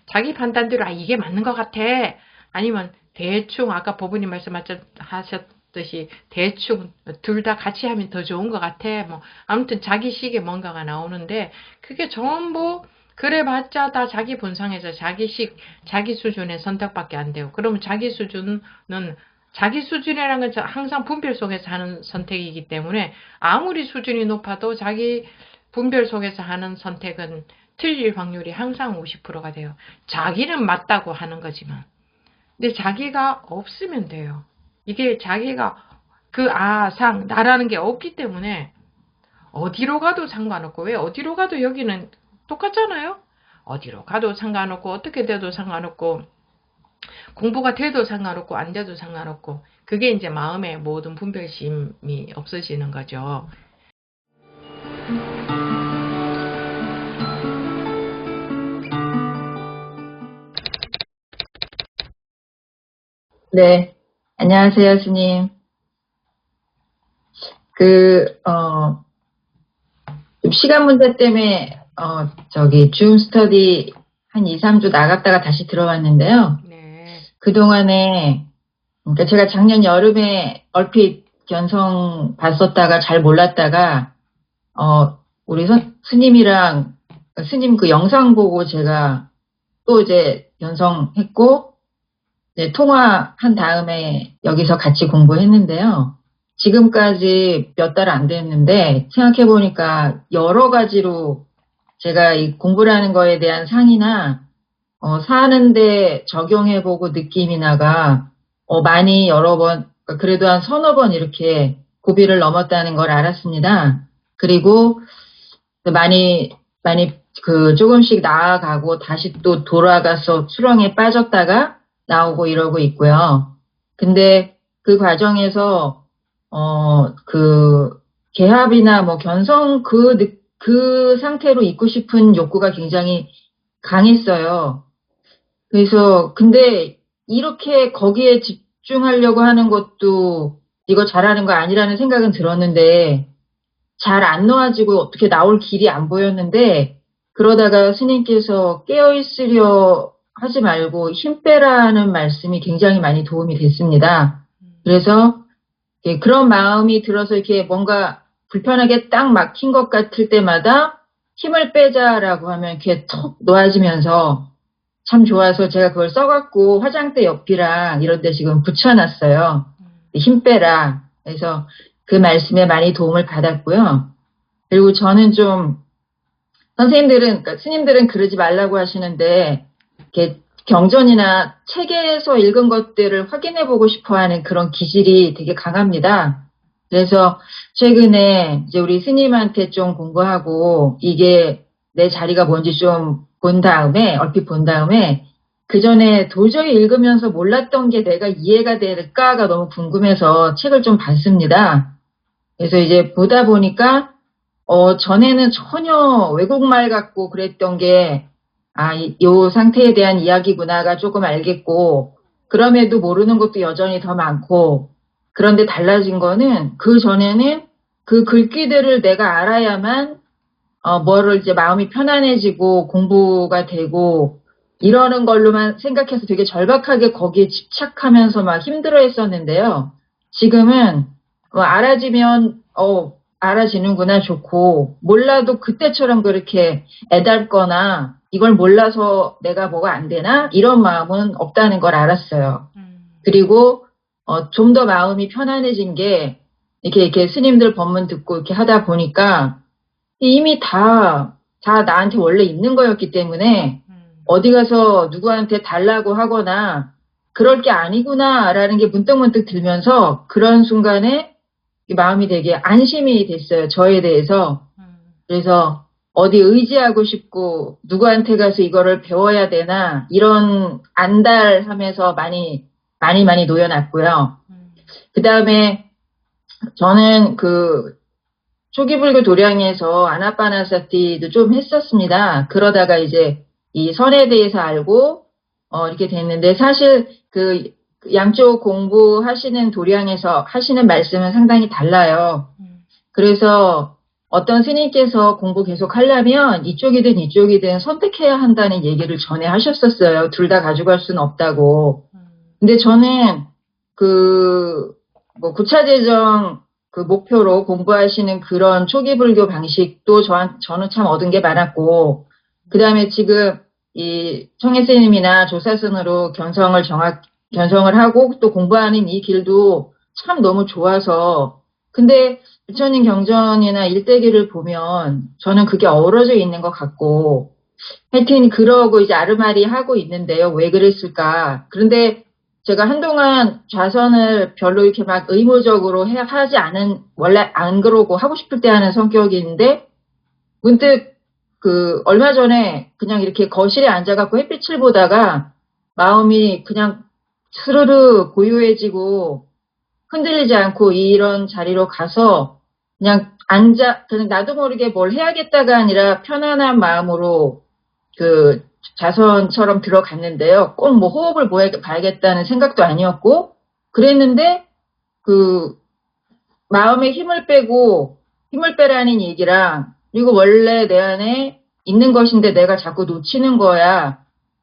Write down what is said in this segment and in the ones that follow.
자기 판단대로 이게 맞는 것 같아. 아니면 대충 아까 법원님 말씀하셨듯이 대충 둘 다 같이 하면 더 좋은 것 같아. 뭐 아무튼 자기식의 뭔가가 나오는데 그게 전부 그래봤자 다 자기 본성에서 자기식, 자기 수준의 선택밖에 안 돼요. 그러면 자기 수준은 자기 수준이라는 건 항상 분별 속에서 하는 선택이기 때문에 아무리 수준이 높아도 자기 분별 속에서 하는 선택은 틀릴 확률이 항상 50%가 돼요. 자기는 맞다고 하는 거지만. 근데 자기가 없으면 돼요. 이게 자기가 나라는 게 없기 때문에 어디로 가도 상관없고, 왜 어디로 가도 여기는 똑같잖아요? 어디로 가도 상관없고, 어떻게 돼도 상관없고, 공부가 돼도 상관없고, 안 돼도 상관없고, 그게 이제 마음의 모든 분별심이 없어지는 거죠. 네, 안녕하세요, 스님. 그, 좀 시간 문제 때문에, 줌 스터디 한 2, 3주 나갔다가 다시 들어왔는데요. 네. 그동안에, 그러니까 제가 작년 여름에 얼핏 견성 봤었다가 잘 몰랐다가, 우리 스님이랑, 스님 그 영상 보고 제가 또 이제 견성했고, 네, 통화한 다음에 여기서 같이 공부했는데요. 지금까지 몇 달 안 됐는데 생각해보니까 여러 가지로 제가 이 공부라는 거에 대한 상이나 사는데 적용해보고 느낌이나가 많이 여러 번, 그래도 한 서너 번 이렇게 고비를 넘었다는 걸 알았습니다. 그리고 많이 조금씩 나아가고 다시 또 돌아가서 수렁에 빠졌다가 나오고 이러고 있고요. 근데 그 과정에서 개합이나 뭐 견성 그 상태로 있고 싶은 욕구가 굉장히 강했어요. 그래서 근데 이렇게 거기에 집중하려고 하는 것도 이거 잘하는 거 아니라는 생각은 들었는데 잘 안 놓아지고 어떻게 나올 길이 안 보였는데 그러다가 스님께서 깨어있으려 하지 말고 힘 빼라는 말씀이 굉장히 많이 도움이 됐습니다. 그래서 그런 마음이 들어서 이렇게 뭔가 불편하게 딱 막힌 것 같을 때마다 힘을 빼자라고 하면 이렇게 턱 놓아지면서 참 좋아서 제가 그걸 써갖고 화장대 옆이랑 이런 데 지금 붙여놨어요. 힘 빼라. 그래서 그 말씀에 많이 도움을 받았고요. 그리고 저는 좀 선생님들은, 그러니까 스님들은 그러지 말라고 하시는데 이렇게 경전이나 책에서 읽은 것들을 확인해 보고 싶어 하는 그런 기질이 되게 강합니다. 그래서 최근에 이제 우리 스님한테 좀 공부하고 이게 내 자리가 뭔지 좀 본 다음에, 얼핏 본 다음에 그 전에 도저히 읽으면서 몰랐던 게 내가 이해가 될까가 너무 궁금해서 책을 좀 봤습니다. 그래서 이제 보다 보니까 전에는 전혀 외국말 같고 그랬던 게, 요 상태에 대한 이야기구나가 조금 알겠고, 그럼에도 모르는 것도 여전히 더 많고, 그런데 달라진 거는 그 전에는 그 글귀들을 내가 알아야만, 뭐를 이제 마음이 편안해지고 공부가 되고, 이러는 걸로만 생각해서 되게 절박하게 거기에 집착하면서 막 힘들어 했었는데요. 지금은, 알아지면, 알아지는구나 좋고 몰라도 그때처럼 그렇게 애달거나 이걸 몰라서 내가 뭐가 안 되나 이런 마음은 없다는 걸 알았어요. 그리고 좀 더 마음이 편안해진 게 이렇게 스님들 법문 듣고 이렇게 하다 보니까 이미 다 나한테 원래 있는 거였기 때문에 어디 가서 누구한테 달라고 하거나 그럴 게 아니구나라는 게 문득문득 들면서 그런 순간에 마음이 되게 안심이 됐어요. 저에 대해서. 그래서 어디 의지하고 싶고 누구한테 가서 이거를 배워야 되나 이런 안달하면서 많이 놓여놨고요. 그 다음에 저는 초기불교 도량에서 아나파나사티도 좀 했었습니다. 그러다가 이제 이 선에 대해서 알고 이렇게 됐는데 사실 양쪽 공부하시는 도량에서 하시는 말씀은 상당히 달라요. 그래서 어떤 스님께서 공부 계속 하려면 이쪽이든 이쪽이든 선택해야 한다는 얘기를 전에 하셨었어요. 둘 다 가져갈 수는 없다고. 근데 저는 그, 뭐, 구차재정 그 목표로 공부하시는 그런 초기 불교 방식도 저는 참 얻은 게 많았고, 그 다음에 지금 이 청해스님이나 조사선으로 견성을 하고 또 공부하는 이 길도 참 너무 좋아서, 근데 부처님 경전이나 일대기를 보면 저는 그게 어우러져 있는 것 같고, 하여튼 그러고 이제 아르마리 하고 있는데요. 왜 그랬을까? 그런데 제가 한동안 좌선을 별로 이렇게 막 의무적으로 하지 않은, 원래 안 그러고 하고 싶을 때 하는 성격인데, 문득 얼마 전에 그냥 이렇게 거실에 앉아갖고 햇빛을 보다가 마음이 그냥 스르르 고요해지고 흔들리지 않고 이런 자리로 가서 그냥 나도 모르게 뭘 해야겠다가 아니라 편안한 마음으로 그 자선처럼 들어갔는데요. 꼭 뭐 호흡을 봐야겠다는 생각도 아니었고, 그랬는데 그 마음에 힘을 빼라는 얘기랑, 그리고 원래 내 안에 있는 것인데 내가 자꾸 놓치는 거야.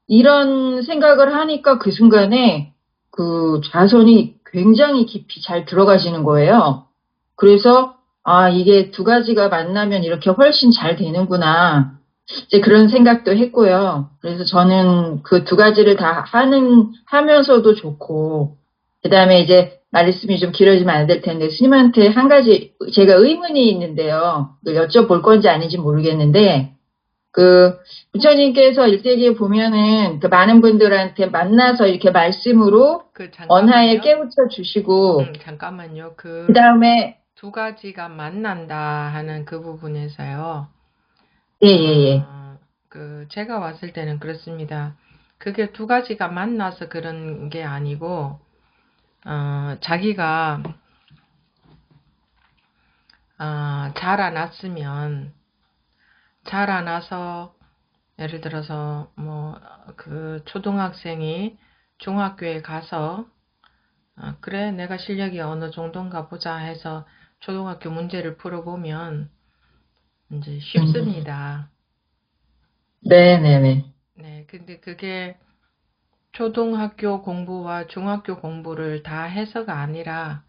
이런 생각을 하니까 그 순간에 그 자선이 굉장히 깊이 잘 들어가지는 거예요. 그래서, 아, 이게 두 가지가 만나면 이렇게 훨씬 잘 되는구나. 이제 그런 생각도 했고요. 그래서 저는 그 두 가지를 다 하면서도 좋고, 그 다음에 이제 말씀이 좀 길어지면 안 될 텐데, 스님한테 한 가지 제가 의문이 있는데요. 여쭤볼 건지 아닌지 모르겠는데, 부처님께서 일대기에 보면은 그 많은 분들한테 만나서 이렇게 말씀으로 언하에 잠깐만요. 깨우쳐 주시고, 잠깐만요. 그 다음에, 두 가지가 만난다 하는 그 부분에서요. 예, 예, 예. 제가 왔을 때는 그렇습니다. 그게 두 가지가 만나서 그런 게 아니고, 자기가, 자라나서, 예를 들어서, 초등학생이 중학교에 가서, 그래, 내가 실력이 어느 정도인가 보자 해서 초등학교 문제를 풀어보면, 이제 쉽습니다. 네네네. 네, 근데 그게 초등학교 공부와 중학교 공부를 다 해서가 아니라,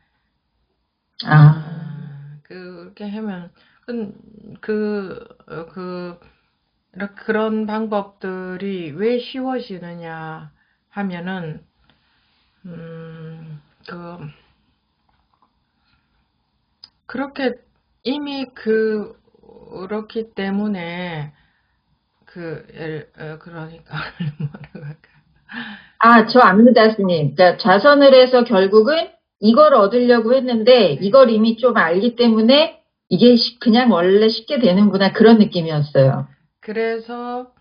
그렇게 하면, 그런 방법들이 왜 쉬워지느냐 하면은, 음, 그렇게 이미 그렇기 때문에, 그러니까, 뭐라고 할까. 저 압니다, 스님. 그러니까 좌선을 해서 결국은 이걸 얻으려고 했는데 이걸 이미 좀 알기 때문에 이게 그냥 원래 쉽게 되는구나 그런 느낌이었어요. 그래서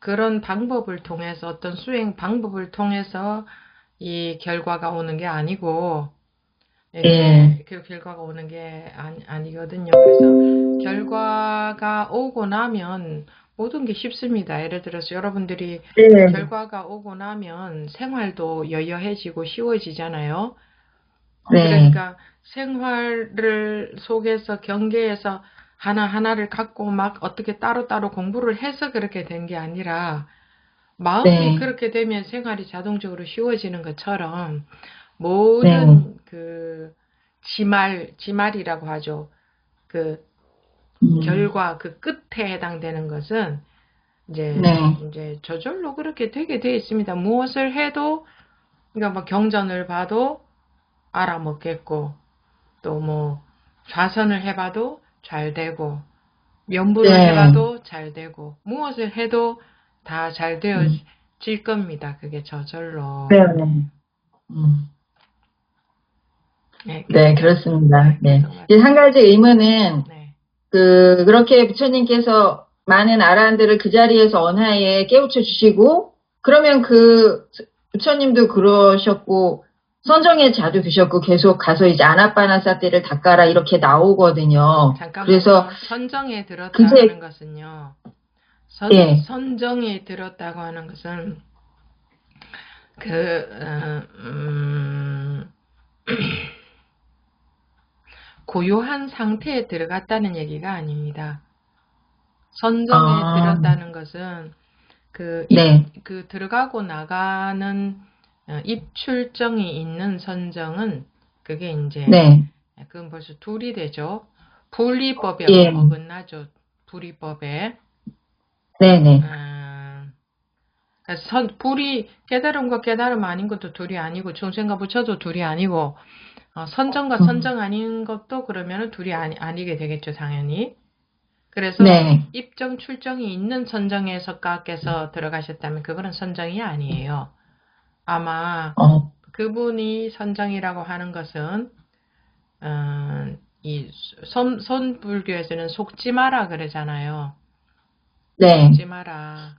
그런 방법을 통해서, 어떤 수행 방법을 통해서 이 결과가 오는 게 아니고, 예. 그 결과가 오는 게 아니거든요. 그래서 결과가 오고 나면 모든 게 쉽습니다. 예를 들어서 여러분들이 네. 결과가 오고 나면 생활도 여여해지고 쉬워지잖아요. 네. 그러니까 생활을 속에서 경계에서 하나하나를 갖고 막 어떻게 따로따로 공부를 해서 그렇게 된 게 아니라, 마음이 네. 그렇게 되면 생활이 자동적으로 쉬워지는 것처럼, 네. 모든 지말이라고 하죠. 결과, 끝에 해당되는 것은 네. 이제 저절로 그렇게 되게 되어 있습니다. 무엇을 해도, 그러니까 뭐 경전을 봐도 알아먹겠고, 또 뭐 좌선을 해봐도 잘 되고, 연부를 네. 해봐도 잘 되고, 무엇을 해도 다 잘 되어질 겁니다. 그게 저절로. 네. 네, 그렇습니다. 네. 이제 한 가지 의문은, 네. 그렇게 부처님께서 많은 아라한들을 그 자리에서 언하에 깨우쳐 주시고, 그러면 부처님도 그러셨고, 선정에 자주 드셨고, 계속 가서 이제 아나빠나사 때를 닦아라, 이렇게 나오거든요. 잠깐만요. 그래서, 선정에 들었다 그제, 하는 것은요. 예, 선정에 들었다고 하는 것은, 고요한 상태에 들어갔다는 얘기가 아닙니다. 선정에 아, 들었다는 것은 네, 그 들어가고 나가는 입출정이 있는 선정은 그게 이제 네, 그건 벌써 둘이 되죠. 분리법에 예, 어긋나죠. 불이법에. 네네, 그래서 불이 깨달음과 깨달음 아닌 것도 둘이 아니고 중생과 부처도 둘이 아니고 선정과 음, 선정 아닌 것도 그러면 둘이 아니게 되겠죠, 당연히. 그래서 네, 입정 출정이 있는 선정에서께서 들어가셨다면 그거는 선정이 아니에요. 아마 어, 그분이 선정이라고 하는 것은 이 선불교에서는 속지 마라 그러잖아요. 네, 속지 마라.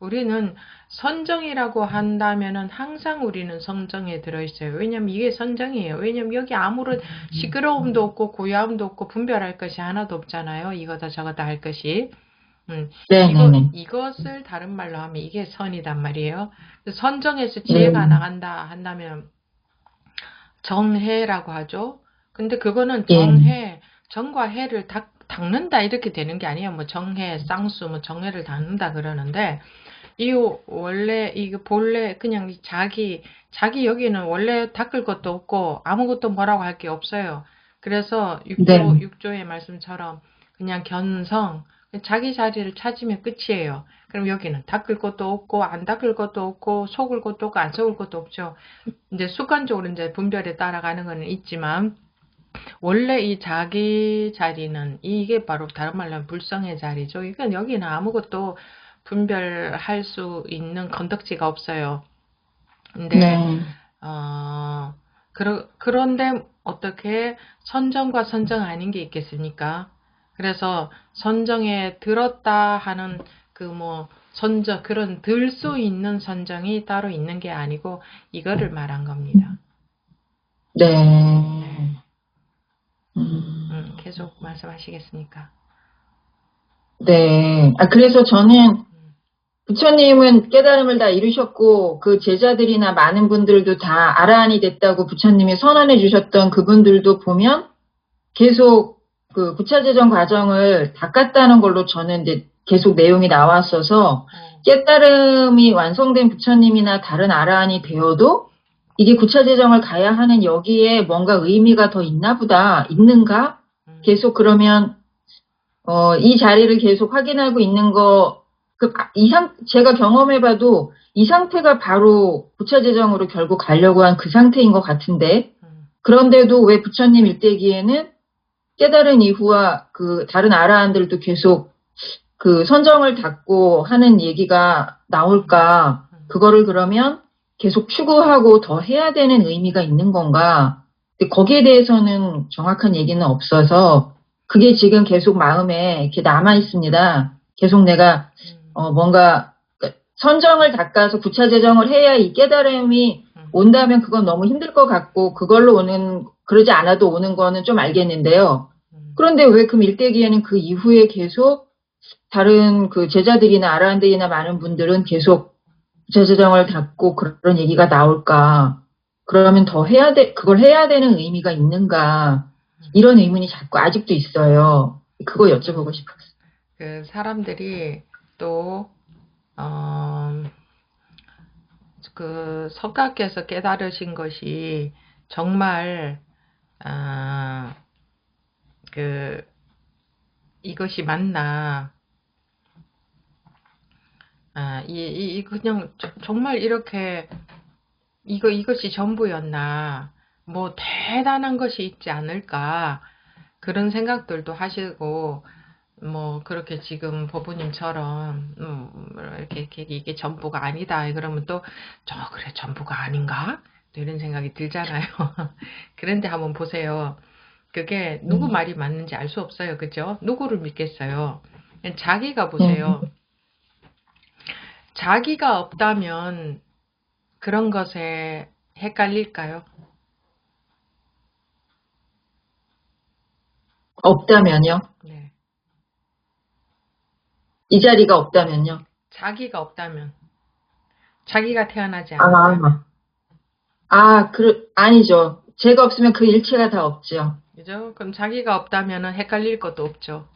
우리는 선정이라고 한다면은 항상 우리는 선정에 들어있어요. 왜냐면 이게 선정이에요. 왜냐면 여기 아무런 시끄러움도 없고 고요함도 없고 분별할 것이 하나도 없잖아요. 이거다 저거다 할 것이. 네네네, 이것을 다른 말로 하면 이게 선이단 말이에요. 선정에서 네, 지혜가 나간다 한다면 정해라고 하죠. 근데 그거는 예, 정과 해를 닦는다 이렇게 되는 게 아니에요. 뭐 정해, 쌍수, 뭐 정해를 닦는다 그러는데 이 원래 이거 본래 그냥 자기 여기는 원래 닦을 것도 없고 아무것도 뭐라고 할 게 없어요. 그래서 네, 육조의 말씀처럼 그냥 견성, 자기 자리를 찾으면 끝이에요. 그럼 여기는 닦을 것도 없고 안 닦을 것도 없고 속을 것도 없고 안 속을 것도 없죠. 이제 습관적으로 이제 분별에 따라가는 거는 있지만 원래 이 자기 자리는 이게 바로 다른 말로 하면 불성의 자리죠. 그러니까 여기는 아무것도 분별할 수 있는 건덕지가 없어요. 근데 네, 그런데 어떻게 선정과 선정 아닌 게 있겠습니까? 그래서 선정에 들었다 하는 그 뭐 선정 그런 들 수 있는 선정이 따로 있는 게 아니고 이거를 말한 겁니다. 네. 네, 음, 계속 말씀하시겠습니까? 네. 아, 그래서 저는 부처님은 깨달음을 다 이루셨고, 그 제자들이나 많은 분들도 다 아라한이 됐다고 부처님이 선언해 주셨던 그분들도 보면 계속 그 구차재정 과정을 닦았다는 걸로 저는 이제 계속 내용이 나왔어서 깨달음이 완성된 부처님이나 다른 아라한이 되어도 이게 구차재정을 가야 하는 여기에 뭔가 의미가 더 있나 보다, 있는가? 계속 그러면 이 자리를 계속 확인하고 있는 거, 제가 경험해봐도 이 상태가 바로 부처재정으로 결국 가려고 한 그 상태인 것 같은데, 그런데도 왜 부처님 일대기에는 깨달은 이후와 그 다른 아라한들도 계속 그 선정을 닫고 하는 얘기가 나올까? 그거를 그러면 계속 추구하고 더 해야 되는 의미가 있는 건가? 근데 거기에 대해서는 정확한 얘기는 없어서 그게 지금 계속 마음에 이렇게 남아 있습니다. 계속 내가 뭔가 선정을 닦아서 구차재정을 해야 이 깨달음이 온다면 그건 너무 힘들 것 같고 그걸로 그러지 않아도 오는 거는 좀 알겠는데요. 그런데 왜 그 밀대기에는 그 이후에 계속 다른 그 제자들이나 아라한들이나 많은 분들은 계속 구차재정을 닦고 그런 얘기가 나올까? 그러면 그걸 해야 되는 의미가 있는가? 이런 의문이 자꾸 아직도 있어요. 그거 여쭤보고 싶었어요. 그 사람들이 또, 어, 그 석가께서 깨달으신 것이 정말, 아, 그, 이것이 맞나. 그냥 정말 이렇게, 이것이 전부였나. 뭐 대단한 것이 있지 않을까. 그런 생각들도 하시고, 뭐 그렇게 지금 법부님처럼 이렇게 이게 전부가 아니다 그러면 또 저 그래 전부가 아닌가 또 이런 생각이 들잖아요. 그런데 한번 보세요. 그게 누구 음, 말이 맞는지 알 수 없어요. 그죠? 누구를 믿겠어요? 자기가 네. 보세요. 자기가 없다면 그런 것에 헷갈릴까요? 없다면요? 네. 이 자리가 없다면요? 자기가 없다면 자기가 태어나지 아, 않았다면 아니죠. 제가 없으면 그 일체가 다 없죠. 그죠? 그럼 자기가 없다면은 헷갈릴 것도 없죠.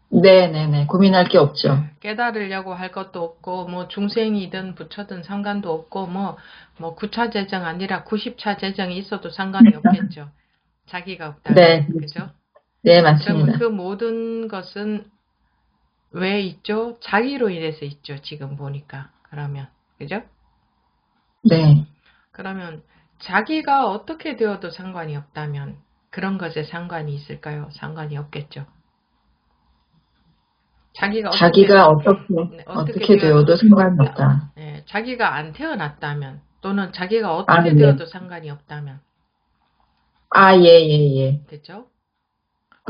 네네네. 고민할 게 없죠. 네, 깨달으려고 할 것도 없고, 뭐, 중생이든 부처든 상관도 없고, 뭐, 9차 재정 아니라 90차 재정이 있어도 상관이 없겠죠. 자기가 없다면. 네, 그죠? 네, 그러면 그 맞습니다. 모든 것은 왜 있죠? 자기로 인해서 있죠. 지금 보니까. 그러면. 그죠? 네. 그러면 자기가 어떻게 되어도 상관이 없다면 그런 것에 상관이 있을까요? 상관이 없겠죠. 자기가 자기가 어떻게, 어떻게 어떻게 되어도, 되어도 상관이 없다. 자기가 안 태어났다면, 또는 자기가 아, 어떻게 예. 되어도 상관이 없다면, 아, 예, 예, 예. 됐죠?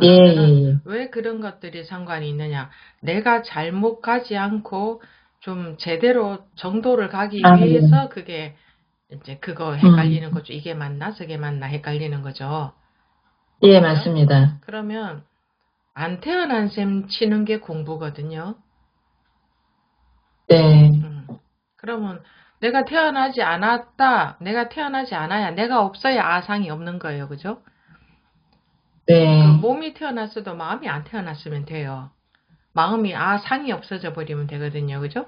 예, 그러면은 예, 예. 왜 그런 것들이 상관이 있느냐? 내가 잘못 가지 않고 좀 제대로 정도를 가기 아, 예. 위해서 그게 이제 그거 헷갈리는 거죠. 이게 맞나? 저게 맞나? 헷갈리는 거죠. 예, 그죠? 맞습니다. 그러면 안 태어난 셈 치는 게 공부거든요. 네, 그러면 내가 태어나지 않았다. 내가 태어나지 않아야 내가 없어야 아상이 없는 거예요. 그죠? 그 네, 몸이 태어났어도 마음이 안 태어났으면 돼요. 마음이 아상이 없어져 버리면 되거든요. 그죠?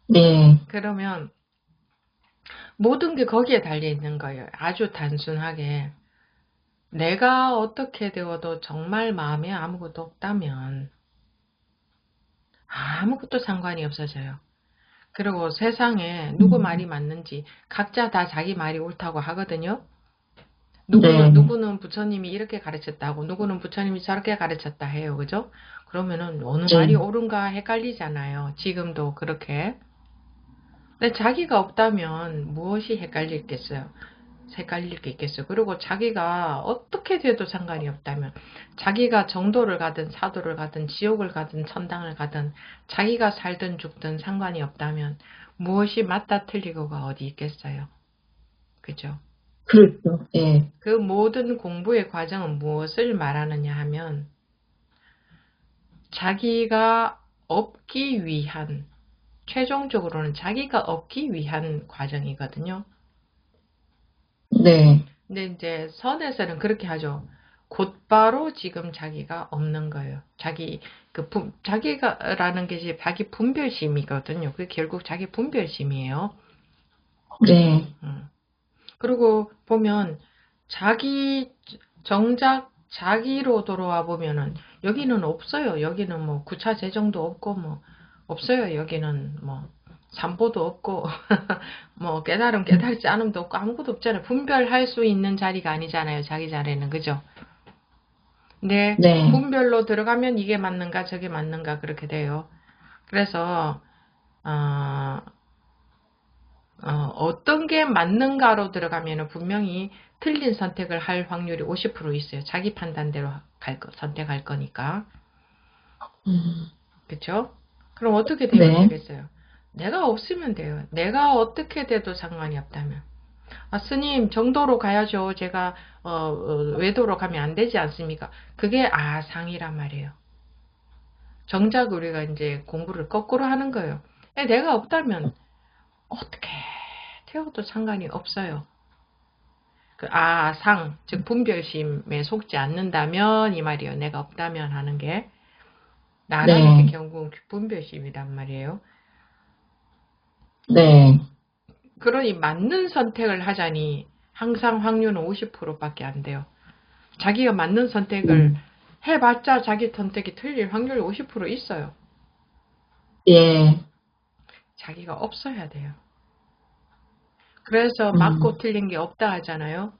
네, 그러면 모든 게 거기에 달려 있는 거예요. 아주 단순하게. 내가 어떻게 되어도 정말 마음에 아무것도 없다면 아무것도 상관이 없어져요. 그리고 세상에 누구 말이 맞는지 각자 다 자기 말이 옳다고 하거든요. 네, 누구는 부처님이 이렇게 가르쳤다고, 누구는 부처님이 저렇게 가르쳤다 해요. 그죠? 그러면은 어느 말이 네. 옳은가 헷갈리잖아요. 지금도 그렇게. 근데 자기가 없다면 무엇이 헷갈리겠어요? 헷갈릴 게 있겠어요. 그리고 자기가 어떻게 돼도 상관이 없다면, 자기가 정도를 가든 사도를 가든 지옥을 가든 천당을 가든 자기가 살든 죽든 상관이 없다면 무엇이 맞다 틀리고가 어디 있겠어요. 그죠? 그렇죠. 예, 그 모든 공부의 과정은 무엇을 말하느냐 하면 자기가 얻기 위한, 최종적으로는 자기가 얻기 위한 과정이거든요. 네, 근데 이제 선에서는 그렇게 하죠. 곧바로 지금 자기가 없는 거예요. 자기가라는 게 자기 분별심이거든요. 그게 결국 자기 분별심이에요. 네, 음. 그리고 보면 정작 자기로 돌아와 보면은 여기는 없어요. 여기는 뭐 9차 재정도 없고 뭐 없어요. 여기는 뭐 삼보도 없고 뭐 깨달지 않음도 없고 아무것도 없잖아요. 분별할 수 있는 자리가 아니잖아요. 자기 자리는. 그죠? 근데 네, 분별로 들어가면 이게 맞는가 저게 맞는가 그렇게 돼요. 그래서 어, 어떤 게 맞는가로 들어가면 분명히 틀린 선택을 할 확률이 50% 있어요. 자기 판단대로 선택할 거니까. 음, 그쵸? 그럼 어떻게 되면 네, 되겠어요? 내가 없으면 돼요. 내가 어떻게 돼도 상관이 없다면. 아, 스님, 정도로 가야죠. 제가, 외도로 가면 안 되지 않습니까? 그게 아상이란 말이에요. 정작 우리가 이제 공부를 거꾸로 하는 거예요. 내가 없다면 어떻게 되어도 상관이 없어요. 그 아상, 즉 분별심에 속지 않는다면 이 말이에요. 내가 없다면 하는 게 나라는 게 네, 결국 분별심이란 말이에요. 네, 그러니 맞는 선택을 하자니 항상 확률은 50%밖에 안 돼요. 자기가 맞는 선택을 해봤자 자기 선택이 틀릴 확률이 50% 있어요. 예, 자기가 없어야 돼요. 그래서 맞고 음, 틀린 게 없다 하잖아요.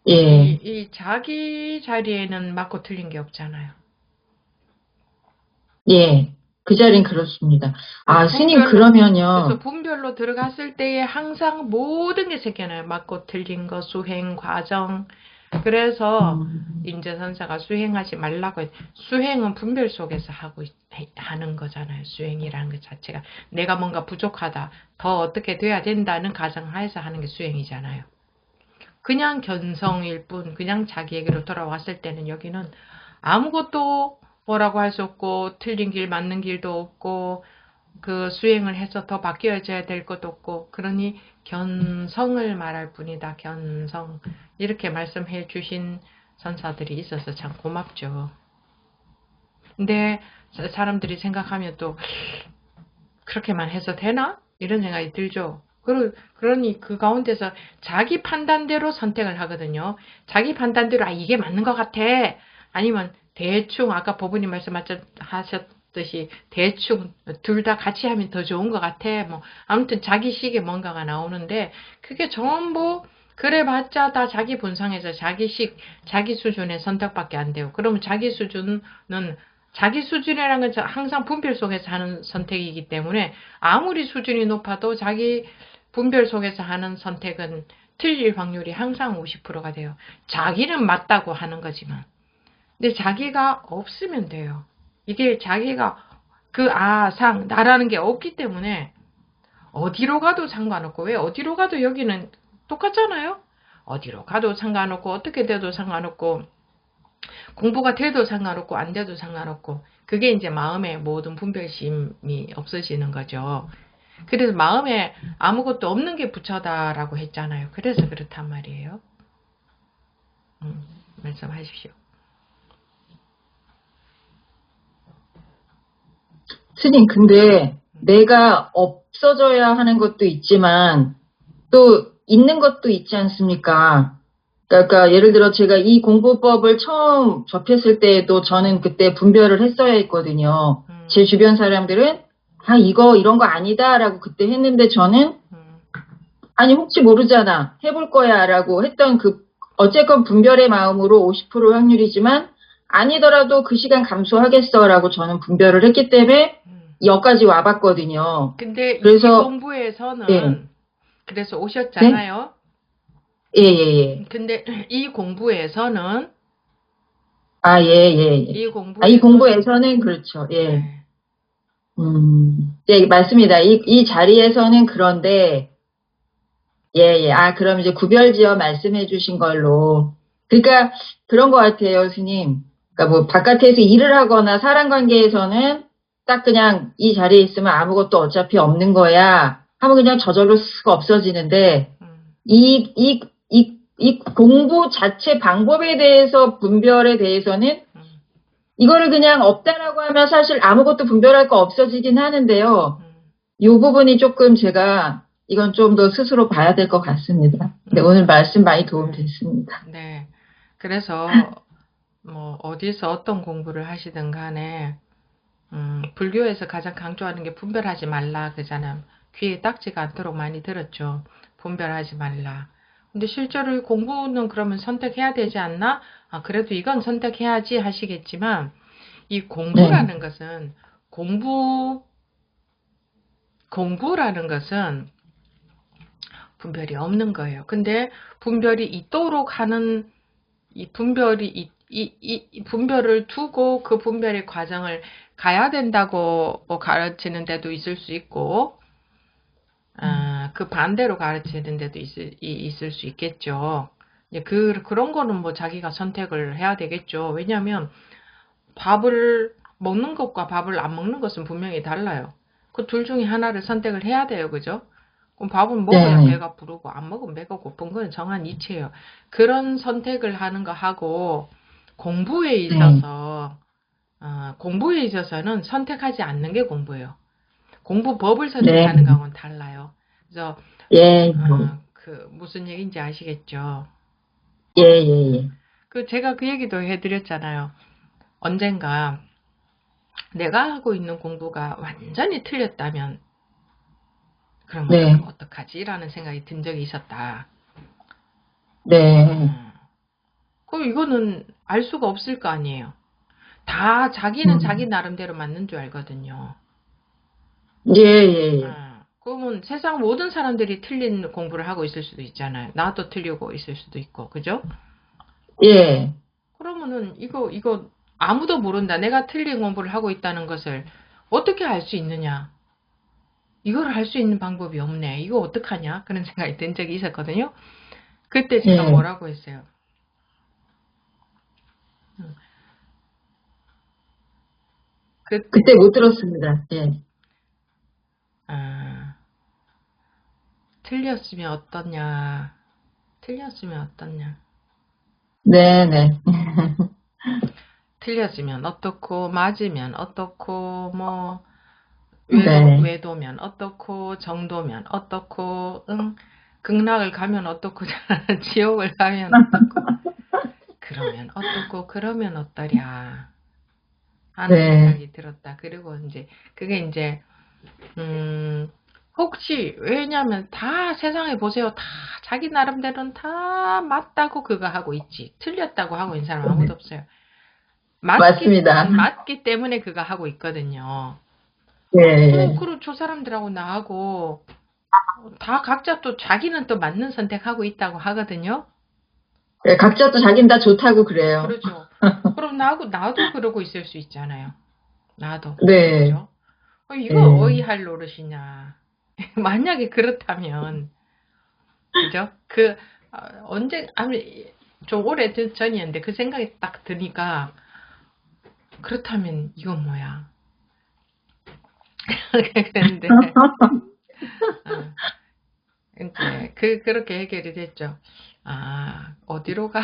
예, 이 자기 자리에는 맞고 틀린 게 없잖아요. 예. 그 자린 그렇습니다. 그래서 아, 스님, 그러면요. 분별로 들어갔을 때에 항상 모든 게 생겨나요. 맞고 틀린 거, 수행 과정. 그래서 음, 인재선사가 수행하지 말라고 수행은 분별 속에서 하는 거잖아요. 수행이라는 것 자체가 내가 뭔가 부족하다, 더 어떻게 돼야 된다는 가정하에서 하는 게 수행이잖아요. 그냥 견성일 뿐, 그냥 자기에게로 돌아왔을 때는 여기는 아무것도 뭐라고 할 수 없고 틀린 길 맞는 길도 없고 그 수행을 해서 더 바뀌어져야 될 것도 없고, 그러니 견성을 말할 뿐이다. 견성. 이렇게 말씀해 주신 선사들이 있어서 참 고맙죠. 근데 사람들이 생각하면 또 그렇게만 해서 되나? 이런 생각이 들죠. 그러니 그 가운데서 자기 판단대로 선택을 하거든요. 자기 판단대로 이게 맞는 것 같아. 아니면 대충 아까 법원님 말씀하셨듯이 대충 둘 다 같이 하면 더 좋은 것 같아. 뭐 아무튼 자기식의 뭔가가 나오는데 그게 전부 그래봤자 다 자기 본성에서 자기식, 자기 수준의 선택밖에 안 돼요. 그러면 자기 수준은 자기 수준이라는 건 항상 분별 속에서 하는 선택이기 때문에 아무리 수준이 높아도 자기 분별 속에서 하는 선택은 틀릴 확률이 항상 50%가 돼요. 자기는 맞다고 하는 거지만. 근데 자기가 없으면 돼요. 이게 자기가 나라는 게 없기 때문에 어디로 가도 상관없고, 왜 어디로 가도 여기는 똑같잖아요? 어디로 가도 상관없고, 어떻게 돼도 상관없고, 공부가 돼도 상관없고 안 돼도 상관없고, 그게 이제 마음의 모든 분별심이 없어지는 거죠. 그래서 마음에 아무것도 없는 게 부처다라고 했잖아요. 그래서 그렇단 말이에요. 말씀하십시오. 스님, 근데 내가 없어져야 하는 것도 있지만 또 있는 것도 있지 않습니까? 그러니까 예를 들어 제가 이 공부법을 처음 접했을 때에도 저는 그때 분별을 했어야 했거든요. 제 주변 사람들은 이거 이런 거 아니다라고 그때 했는데 저는 아니 혹시 모르잖아 해볼 거야라고 했던 어쨌건 분별의 마음으로 50% 확률이지만 아니더라도 그 시간 감수하겠어라고 저는 분별을 했기 때문에 여기까지 와봤거든요. 근데 그래서 이 공부에서는 예. 그래서 네? 오셨잖아요. 예. 근데 이 공부에서는 예. 이 공부에서는 그렇죠. 예. 네. 예, 맞습니다. 이 자리에서는 그런데, 예. 그럼 이제 구별지어 말씀해 주신 걸로. 그러니까 그런 것 같아요, 스님. 그러니까 뭐 바깥에서 일을 하거나 사람 관계에서는 딱 그냥 이 자리에 있으면 아무것도 어차피 없는 거야. 하면 그냥 저절로 쓱 없어지는데, 이 공부 자체 방법에 대해서 분별에 대해서는 이거를 그냥 없다라고 하면 사실 아무것도 분별할 거 없어지긴 하는데요. 이 부분이 조금 제가 이건 좀 더 스스로 봐야 될 것 같습니다. 네, 오늘 말씀 많이 도움됐습니다. 네. 그래서 뭐 어디서 어떤 공부를 하시든 간에 불교에서 가장 강조하는 게 분별하지 말라 그잖아요. 귀에 딱지가 않도록 많이 들었죠. 분별하지 말라. 근데 실제로 공부는 그러면 선택해야 되지 않나? 그래도 이건 선택해야지 하시겠지만 이 공부라는 것은 공부라는 것은 분별이 없는 거예요. 근데 분별이 있도록 하는 이 분별을 두고 그 분별의 과정을 가야 된다고 가르치는 데도 있을 수 있고, 그 반대로 가르치는 데도 있을 수 있겠죠. 그런 거는 뭐 자기가 선택을 해야 되겠죠. 왜냐하면 밥을 먹는 것과 밥을 안 먹는 것은 분명히 달라요. 그 둘 중에 하나를 선택을 해야 돼요. 그죠? 그럼 밥은 먹어야 배가 부르고 안 먹으면 배가 고픈 건 정한 이치예요. 그런 선택을 하는 거 하고 공부에 있어서는 선택하지 않는 게 공부예요. 공부법을 선택하는 거하고는 달라요. 그래서 무슨 얘기인지 아시겠죠? 예. 제가 그 얘기도 해드렸잖아요. 언젠가 내가 하고 있는 공부가 완전히 틀렸다면 그러면 어떡하지? 라는 생각이 든 적이 있었다. 그럼 이거는 알 수가 없을 거 아니에요. 다 자기는 자기 나름대로 맞는 줄 알거든요. 예. 그러면 세상 모든 사람들이 틀린 공부를 하고 있을 수도 있잖아요. 나도 틀리고 있을 수도 있고, 그죠? 예. 그러면은 이거 아무도 모른다. 내가 틀린 공부를 하고 있다는 것을 어떻게 알 수 있느냐? 이걸 할 수 있는 방법이 없네. 이거 어떡하냐? 그런 생각이 든 적이 있었거든요. 그때 제가 뭐라고 했어요? 그때 못 들었습니다. 예. 틀렸으면 어떠냐. 틀렸으면 어떠냐. 네네. 틀렸으면 어떻고, 맞으면 어떻고, 뭐, 네. 외도면 어떻고, 정도면 어떻고, 극락을 가면 어떻고, 지옥을 가면 어떻고, 그러면 어떻고, 그러면 어떠랴 하는 네. 생각이 들었다. 그리고 이제, 그게 이제, 혹시, 왜냐면 다 세상에 보세요. 다 자기 나름대로는 다 맞다고 그거 하고 있지. 틀렸다고 하고 있는 사람 아무도 없어요. 맞습니다. 맞기 때문에 그거 하고 있거든요. 네. 그리고 저 사람들하고 나하고 다 각자 또 자기는 또 맞는 선택하고 있다고 하거든요. 네, 각자 또 자기는 다 좋다고 그래요. 그렇죠. 그럼 나도 그러고 있을 수 있잖아요. 나도. 네. 그죠? 이거 네. 어이할 노릇이냐. 만약에 그렇다면, 그죠? 좀 오래 전이었는데 그 생각이 딱 드니까, 그렇다면 이건 뭐야. 그랬는데, 어, 이제 그렇게 해결이 됐죠. 아, 어디로 가?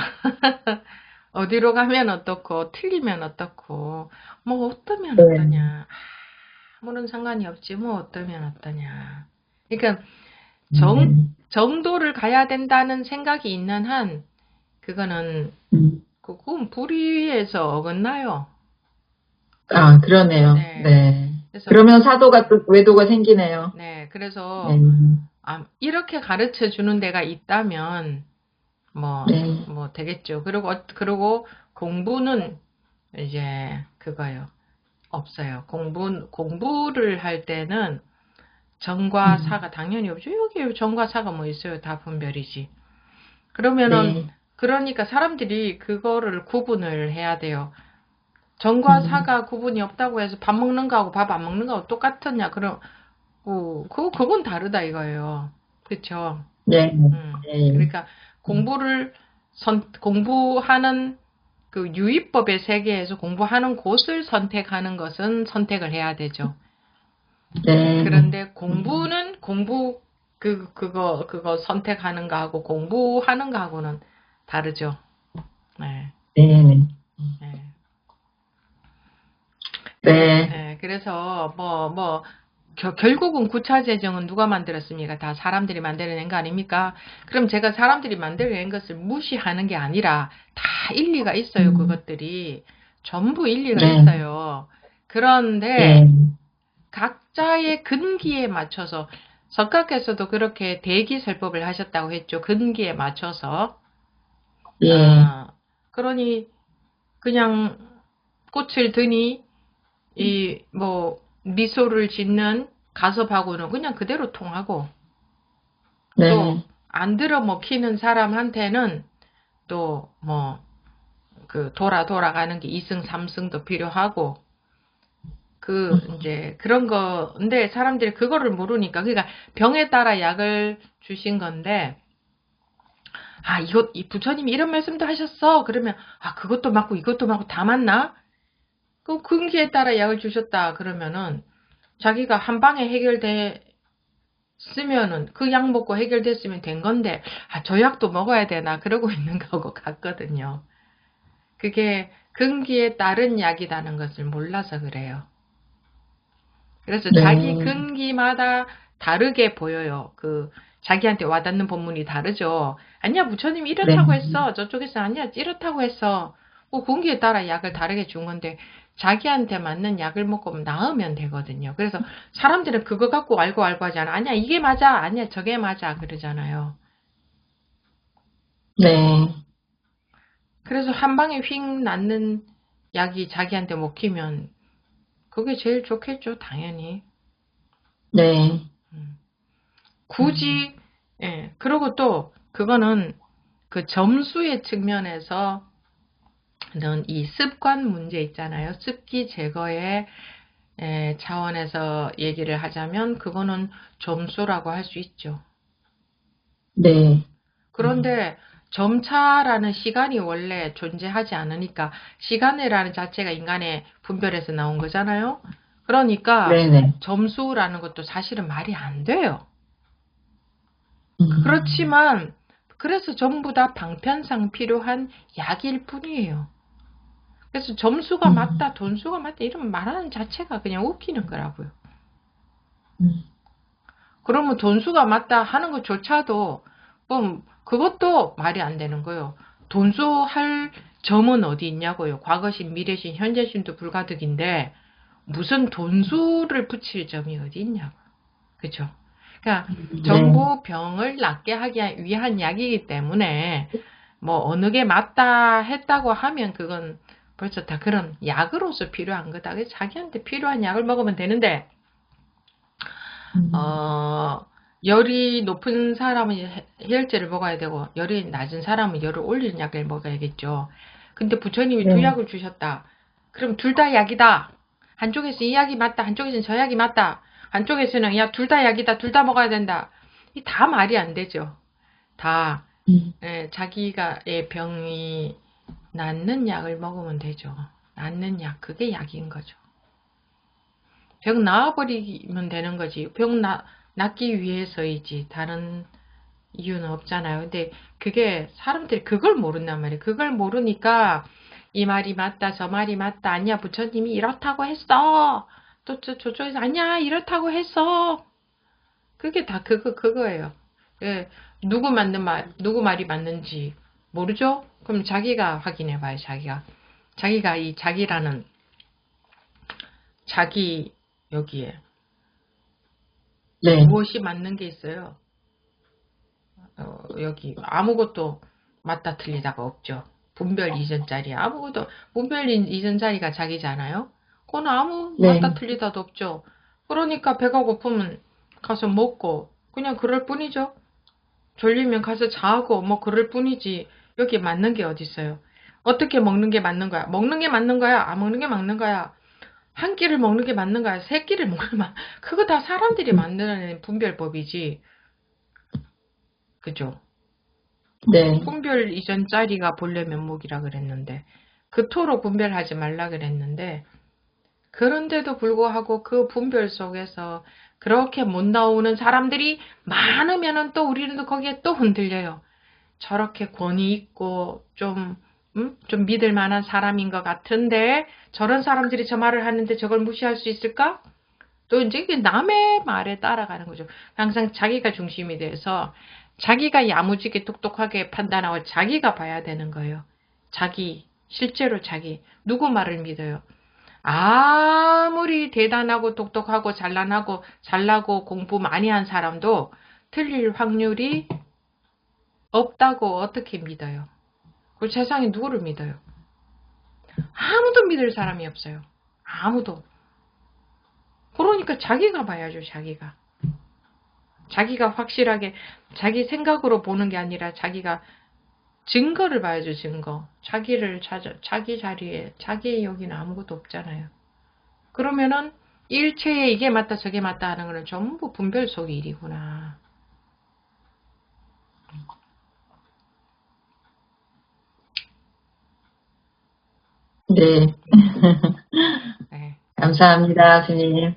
어디로 가면 어떻고, 틀리면 어떻고, 뭐 어떠면 네. 어떠냐. 아무런 상관이 없지, 뭐 어떠면 어떠냐. 그러니까 정도를 가야 된다는 생각이 있는 한, 그거는, 그건 불의에서 어긋나요. 아, 그러네요. 네. 네. 그래서, 그러면 사도가 또 외도가 생기네요. 네. 네. 그래서, 이렇게 가르쳐 주는 데가 있다면, 네. 뭐 되겠죠. 그리고 공부는 이제 그거요. 없어요. 공부를 할 때는 정과 사가 당연히 없죠. 여기 정과 사가 뭐 있어요. 다 분별이지. 그러면은, 네. 그러니까 사람들이 그거를 구분을 해야 돼요. 정과 사가 구분이 없다고 해서 밥 먹는 거하고 밥 안 먹는 거하고 똑같았냐? 그건 다르다 이거예요. 그쵸? 네. 네. 그러니까 공부하는 그 유의법의 세계에서 공부하는 곳을 선택하는 것은 선택을 해야 되죠. 네. 그런데 공부는 그거 선택하는 거하고 공부하는 거하고는 다르죠. 네. 네. 네. 네. 네. 그래서 결국은 구차 재정은 누가 만들었습니까? 다 사람들이 만들어낸 거 아닙니까? 그럼 제가 사람들이 만들어낸 것을 무시하는 게 아니라 다 일리가 있어요. 그것들이 전부 일리가 네. 있어요. 그런데 네. 각자의 근기에 맞춰서 석가께서도 그렇게 대기설법을 하셨다고 했죠. 근기에 맞춰서. 예. 그러니 그냥 꽃을 드니 미소를 짓는 가섭하고는 그냥 그대로 통하고, 네. 또 안 들어 먹히는 사람한테는 또 돌아가는 게 2승, 3승도 필요하고, 이제 그런 건데 사람들이 그거를 모르니까, 그러니까 병에 따라 약을 주신 건데, 이 부처님이 이런 말씀도 하셨어. 그러면, 그것도 맞고 이것도 맞고 다 맞나? 그 근기에 따라 약을 주셨다. 그러면은, 자기가 한 방에 해결됐으면은, 그 약 먹고 해결됐으면 된 건데, 저 약도 먹어야 되나? 그러고 있는 거하고 같거든요. 그게 근기에 따른 약이라는 것을 몰라서 그래요. 그래서 네. 자기 근기마다 다르게 보여요. 자기한테 와닿는 본문이 다르죠. 아니야, 부처님이 이렇다고 네. 했어. 저쪽에서 아니야, 이렇다고 했어. 근기에 따라 약을 다르게 준 건데, 자기한테 맞는 약을 먹고 나으면 되거든요. 그래서 사람들은 그거 갖고 알고 하잖아. 아니야, 이게 맞아. 아니야, 저게 맞아. 그러잖아요. 네. 그래서 한 방에 휙 낫는 약이 자기한테 먹히면 그게 제일 좋겠죠, 당연히. 네. 굳이, 그리고 또, 그거는 그 점수의 측면에서는 이 습관 문제 있잖아요. 습기 제거의 차원에서 얘기를 하자면, 그거는 점수라고 할 수 있죠. 네. 그런데 점차라는 시간이 원래 존재하지 않으니까, 시간이라는 자체가 인간의 분별에서 나온 거잖아요. 그러니까 네네. 점수라는 것도 사실은 말이 안 돼요. 그렇지만 그래서 전부 다 방편상 필요한 약일 뿐이에요. 그래서 점수가 맞다, 돈수가 맞다 이러면 말하는 자체가 그냥 웃기는 거라고요. 그러면 돈수가 맞다 하는 것조차도 그것도 말이 안 되는 거예요. 돈수할 점은 어디 있냐고요. 과거신, 미래신, 현재신도 불가득인데 무슨 돈수를 붙일 점이 어디 있냐고. 그죠? 그러니까 전부 병을 낫게 하기 위한 약이기 때문에 뭐 어느 게 맞다 했다고 하면 그건 벌써 다 그런 약으로서 필요한 거다. 그래서 자기한테 필요한 약을 먹으면 되는데 열이 높은 사람은 해열제를 먹어야 되고 열이 낮은 사람은 열을 올리는 약을 먹어야겠죠. 근데 부처님이 두 약을 주셨다. 그럼 둘 다 약이다. 한쪽에서 이 약이 맞다. 한쪽에서는 저 약이 맞다. 한쪽에서는 야 둘 다 약이다. 둘 다 먹어야 된다. 이 다 말이 안 되죠. 다 자기가의 병이 낫는 약을 먹으면 되죠. 낫는 약, 그게 약인 거죠. 병 나아버리면 되는 거지. 병 낫기 위해서이지. 다른 이유는 없잖아요. 근데 그게 사람들이 그걸 모른단 말이에요. 그걸 모르니까 이 말이 맞다, 저 말이 맞다. 아니야, 부처님이 이렇다고 했어. 또 저쪽에서 아니야, 이렇다고 했어. 그게 다 그거예요. 예, 누구 말이 맞는지 모르죠? 그럼 자기가 확인해 봐요, 자기가 이 자기라는 자기 여기에 무엇이 맞는 게 있어요? 여기 아무것도 맞다 틀리다가 없죠. 분별 이전 자리에 아무것도 분별 이전 자리가 자기잖아요. 그건 아무 맞다 틀리다도 없죠. 그러니까 배가 고프면 가서 먹고 그냥 그럴 뿐이죠. 졸리면 가서 자고 뭐 그럴 뿐이지. 여기 맞는 게 어디 있어요? 어떻게 먹는 게 맞는 거야? 먹는 게 맞는 거야? 안 먹는 게 맞는 거야? 한 끼를 먹는 게 맞는 거야? 세 끼를 먹는 게 그거 다 사람들이 만들어낸 분별법이지. 그죠? 분별 이전 자리가 본래 면목이라 그랬는데 그토록 분별하지 말라 그랬는데 그런데도 불구하고 그 분별 속에서 그렇게 못 나오는 사람들이 많으면은 또 우리는 또 거기에 또 흔들려요. 저렇게 권위 있고 좀 믿을 만한 사람인 것 같은데 저런 사람들이 저 말을 하는데 저걸 무시할 수 있을까? 또 이제 남의 말에 따라가는 거죠. 항상 자기가 중심이 돼서 자기가 야무지게 똑똑하게 판단하고 자기가 봐야 되는 거예요. 실제로 자기. 누구 말을 믿어요? 아무리 대단하고 똑똑하고 잘나고 공부 많이 한 사람도 틀릴 확률이 없다고 어떻게 믿어요? 그 세상에 누구를 믿어요? 아무도 믿을 사람이 없어요. 아무도. 그러니까 자기가 봐야죠, 자기가. 자기가 확실하게 자기 생각으로 보는 게 아니라 자기가 증거를 봐야죠, 증거. 자기 자리에, 자기의 여기는 아무것도 없잖아요. 그러면은 일체에 이게 맞다, 저게 맞다 하는 거는 전부 분별 속의 일이구나. 네. 네. 감사합니다, 스님.